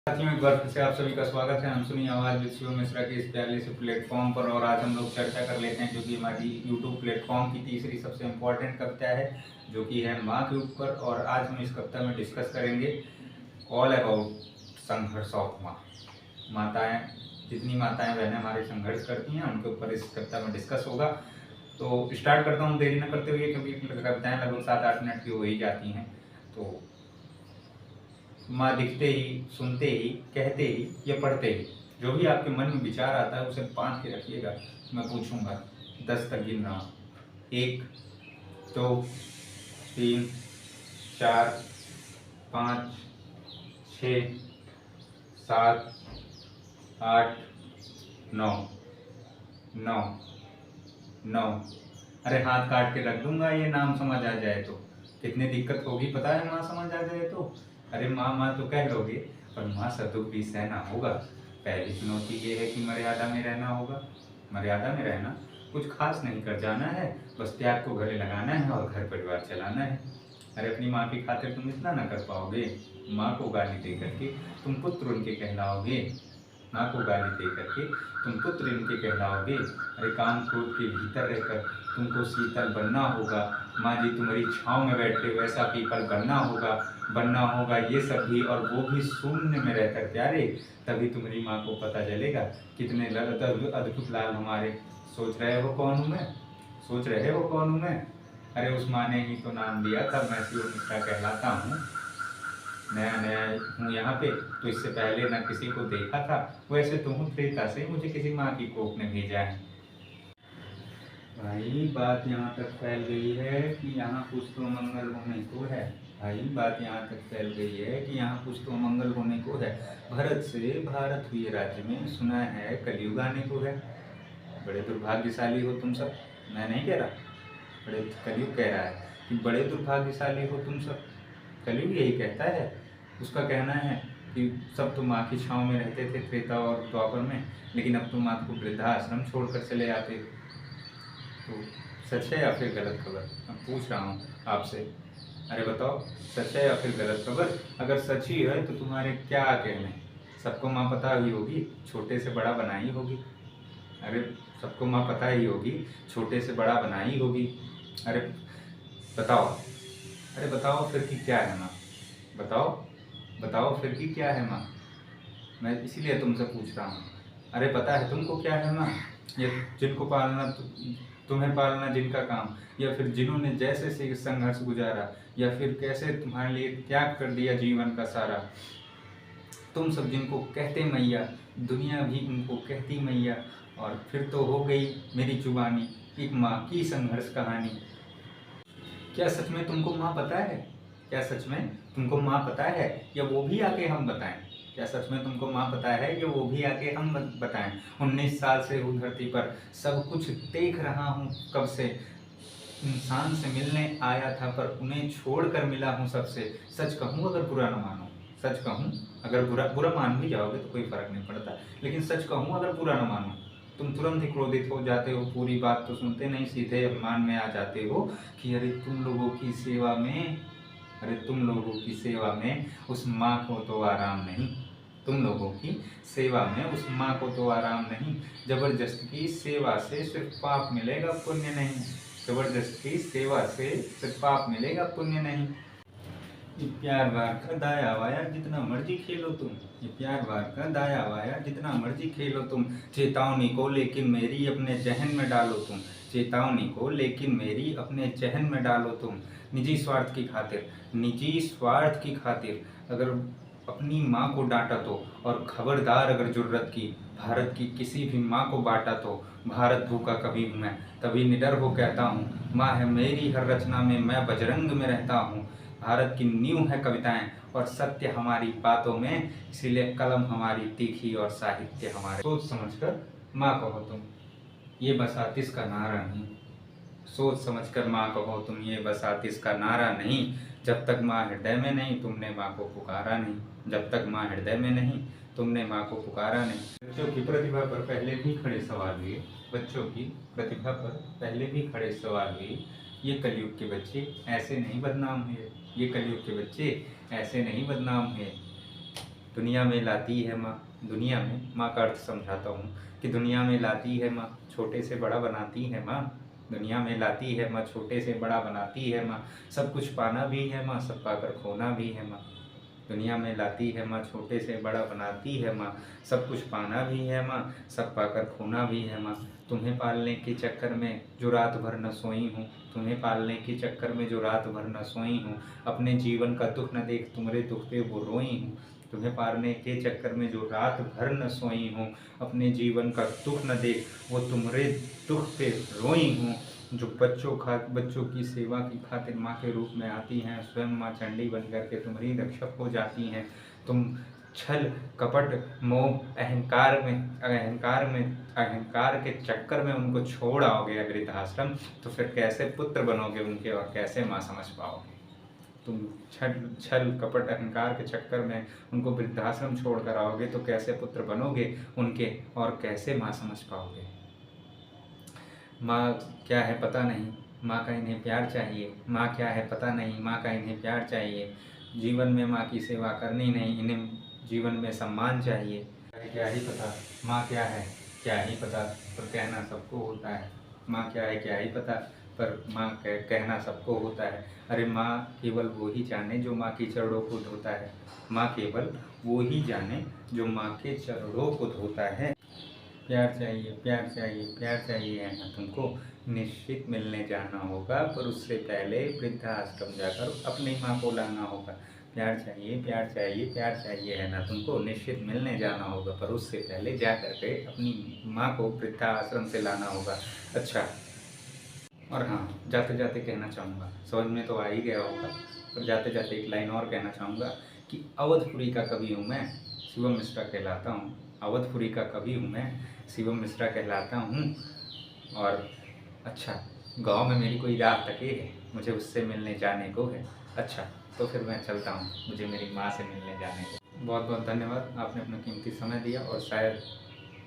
साथियों, एक बार फिर से आप सभी का स्वागत है। हम सुनी आवाज विद शिव मिश्रा के इस प्यारे से प्लेटफॉर्म पर। और आज हम लोग चर्चा कर लेते हैं, जो कि हमारी यूट्यूब प्लेटफॉर्म की तीसरी सबसे इम्पोर्टेंट कविता है, जो कि है माँ के ऊपर। और आज हम इस कविता में डिस्कस करेंगे ऑल अबाउट संघर्ष ऑफ माँ। माताएं, जितनी माताएं बहनें हमारे संघर्ष करती हैं, उनके ऊपर इस कविता में डिस्कस होगा। तो स्टार्ट करता हूँ देरी न करते हुए, क्योंकि कविताएं लगभग 7-8 मिनट की हो ही जाती हैं। तो माँ दिखते ही, सुनते ही, कहते ही या पढ़ते ही, जो भी आपके मन में विचार आता है उसे बांध के रखिएगा। मैं पूछूंगा, 10 तक गिन रहा हूँ। 1, 2, 3, 4, 5, 6, 7, 8, 9। 9। अरे हाथ काट के रख दूंगा ये नाम समझ आ जाए तो। कितनी दिक्कत होगी पता है माँ समझ आ जाए तो। अरे माँ माँ तो कह लोगे, पर माँ से दुख भी सहना होगा। पहली चुनौती ये है कि मर्यादा में रहना होगा। मर्यादा में रहना कुछ खास नहीं कर जाना है, बस त्याग को गले लगाना है और घर परिवार चलाना है। अरे अपनी माँ की खातिर तुम इतना ना कर पाओगे। माँ को गाली दे करके तुम पुत्र उनके कहलाओगे। माँ को गाली दे करके तुम पुत्र इनके कहलाओगे। अरे काम क्रोध के भीतर रहकर तुमको शीतल बनना होगा। माँ जी तुम्हारी छाँव में बैठे वैसा पीपल बनना होगा ये सब भी, और वो भी शून्य में रहकर प्यारे। तभी तुम्हारी माँ को पता चलेगा कितने अद्भुत लाल हमारे। सोच रहे हो कौन हूँ मैं? सोच रहे हो कौन हूँ मैं? अरे उस माँ ने ही तो नाम दिया था, मैं शिव मिश्रा कहलाता हूँ। नया नया हूँ यहाँ पे, तो इससे पहले ना किसी को देखा था। वैसे तो हूँ त्रेता से, मुझे किसी माँ की कोख ने भेजा है। भाई बात यहाँ तक फैल गई है कि यहाँ कुछ तो मंगल होने को है। भाई बात यहाँ तक फैल गई है कि यहाँ कुछ तो मंगल होने को है। भरत से भारत हुए राज्य में, सुना है कलयुग आने को है। बड़े दुर्भाग्यशाली हो तुम सब। मैं नहीं कह रहा, बड़े कलयुग कह रहा है कि बड़े दुर्भाग्यशाली हो तुम सब। कलयुग यही कहता है। उसका कहना है कि सब तो माँ की छाँव में रहते थे त्रेता और द्वापर में, लेकिन अब तो माँ को वृद्धाश्रम छोड़कर चले आते। तो सच है या फिर गलत खबर? मैं पूछ रहा हूँ आपसे। अरे बताओ, सच है या फिर गलत खबर? अगर सच ही है तो तुम्हारे क्या कहने। सबको माँ पता ही होगी, छोटे से बड़ा बनाई होगी। अरे सबको माँ पता ही होगी, छोटे से बड़ा बनाई होगी। अरे बताओ, अरे बताओ फिर कि क्या है माँ? बताओ फिर कि क्या है माँ? मैं इसीलिए तुमसे पूछ रहा हूँ। अरे पता है तुमको क्या है माँ? ये जिनको पालना तुम्हें पालना जिनका काम, या फिर जिन्होंने जैसे से संघर्ष गुजारा, या फिर कैसे तुम्हारे लिए त्याग कर दिया जीवन का सारा। तुम सब जिनको कहते मैया, दुनिया भी उनको कहती मैया। और फिर तो हो गई मेरी जुबानी एक माँ की संघर्ष कहानी। क्या सच में तुमको माँ पता है? क्या सच में तुमको माँ पता है, या वो भी आके हम बताएं? क्या सच में तुमको माँ पता है, या वो भी आके हम बताएं? 19 साल से हूँ धरती पर, सब कुछ देख रहा हूँ कब से। इंसान से मिलने आया था, पर उन्हें छोड़कर मिला हूँ सबसे। सच कहूँ अगर बुरा न मानो, सच कहूँ अगर बुरा मान भी जाओगे तो कोई फर्क नहीं पड़ता, लेकिन सच कहूँ अगर बुरा न मानो, तुम तुरंत ही क्रोधित हो जाते हो। पूरी बात तो सुनते नहीं, सीधे अभिमान में आ जाते हो कि अरे तुम लोगों की सेवा में, अरे तुम लोगों की सेवा में उस माँ को तो आराम नहीं। तुम लोगों की सेवा में उस माँ को तो आराम नहीं। जबरदस्त की सेवा से सिर्फ पाप मिलेगा, पुण्य नहीं। जबरदस्त की सेवा से सिर्फ पाप मिलेगा, पुण्य नहीं। ये प्यार वार का दाया वाया जितना मर्जी खेलो तुम। ये प्यार वार का दाया वाया जितना मर्जी खेलो तुम। चेतावनी को लेकिन मेरी अपने जहन में डालो तुम। चेतावनी को लेकिन मेरी अपने जहन में डालो तुम। निजी स्वार्थ की खातिर, निजी स्वार्थ की खातिर अगर अपनी माँ को डांटा तो, और खबरदार अगर जुर्रत की भारत की किसी भी माँ को बांटा तो। भारत भूखा कभी हूँ मैं, तभी निडर हो कहता हूँ। माँ है मेरी हर रचना में, मैं बजरंग में रहता हूँ। भारत की नींव है कविताएं और सत्य हमारी बातों में, इसीलिए कलम हमारी तीखी और साहित्य हमारे। सोच समझकर माँ कहो तुम, ये बस आतिश का नारा नहीं। सोच समझकर माँ कहो तुम, ये बस आतिश का नारा नहीं। जब तक माँ हृदय में नहीं, तुमने माँ को पुकारा नहीं। जब तक माँ हृदय में नहीं, तुमने माँ को पुकारा नहीं। बच्चों की प्रतिभा पर पहले भी खड़े सवाल हुए। बच्चों की प्रतिभा पर पहले भी खड़े सवाल हुए। ये कलयुग के बच्चे ऐसे नहीं बदनाम हुए। ये कलयुग के बच्चे ऐसे नहीं बदनाम हुए। दुनिया में लाती है माँ, दुनिया में, माँ का अर्थ समझाता हूँ कि दुनिया में लाती है माँ, छोटे से बड़ा बनाती है माँ। दुनिया में लाती है माँ, छोटे से बड़ा बनाती है माँ। सब कुछ पाना भी है माँ, सब पाकर खोना भी है माँ। दुनिया में लाती है माँ, छोटे से बड़ा बनाती है माँ। सब कुछ पाना भी है माँ, सब पाकर खोना भी है माँ। तुम्हें पालने के चक्कर में जो रात भर न सोई हूँ, तुम्हें पालने के चक्कर में जो रात भर न सोई हूँ। अपने जीवन का दुख न देख तुम्हारे दुख पे वो रोई हूँ। तुम्हें पालने के चक्कर में जो रात भर न सोई हूँ। अपने जीवन का दुख न देख वो तुम्हारे दुख पे रोई हूँ। जो बच्चों की सेवा की खातिर माँ के रूप में आती हैं, स्वयं माँ चंडी बन करके तुम्हारी रक्षक हो जाती हैं। तुम छल कपट मोह अहंकार के चक्कर में उनको छोड़ आओगे वृद्धाश्रम, तो फिर कैसे पुत्र बनोगे उनके और कैसे माँ समझ पाओगे। तुम छल कपट अहंकार के चक्कर में उनको वृद्धाश्रम छोड़ कर आओगे तो कैसे पुत्र बनोगे उनके और कैसे माँ समझ पाओगे। माँ क्या है पता नहीं, माँ का इन्हें प्यार चाहिए। माँ क्या है पता नहीं, माँ का इन्हें प्यार चाहिए। जीवन में माँ की सेवा करनी नहीं, इन्हें जीवन में सम्मान चाहिए। क्या ही पता माँ क्या ही पता, पर कहना सबको होता है। माँ क्या ही पता, पर माँ कहना सबको होता है। अरे माँ केवल वो ही जाने जो माँ के चरणों को धोता है। माँ केवल वो ही जाने जो माँ के चरणों को धोता है। प्यार चाहिए प्यार चाहिए प्यार चाहिए है ना तुमको, निश्चित मिलने जाना होगा, पर उससे पहले वृद्धाश्रम जाकर अपनी माँ को लाना होगा। प्यार चाहिए प्यार चाहिए प्यार चाहिए है ना तुमको, निश्चित मिलने जाना होगा, पर उससे पहले जा करके अपनी माँ को वृद्धाश्रम से लाना होगा। अच्छा, और हाँ, जाते जाते कहना चाहूँगा, समझ में तो आ ही गया होगा, पर जाते जाते एक लाइन और कहना चाहूँगा कि अवधपुरी का कवि हूँ मैं, शिवम मिश्रा कहलाता हूँ। अवधपुरी का कवि हूँ मैं, शिवम मिश्रा कहलाता हूँ। और अच्छा, गांव में मेरी कोई राह तके है, मुझे उससे मिलने जाने को है। अच्छा, तो फिर मैं चलता हूँ, मुझे मेरी माँ से मिलने जाने को। बहुत बहुत धन्यवाद, आपने अपना कीमती समय दिया और शायद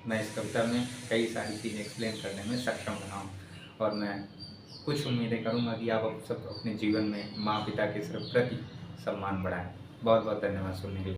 मैं इस कविता में कई सारी चीज़ें एक्सप्लेन करने में सक्षम रहा हूँ। और मैं कुछ उम्मीदें करूँगा कि आप सब अपने जीवन में माँ पिता के प्रति सम्मान बढ़ाएं। बहुत बहुत धन्यवाद सुनने के लिए।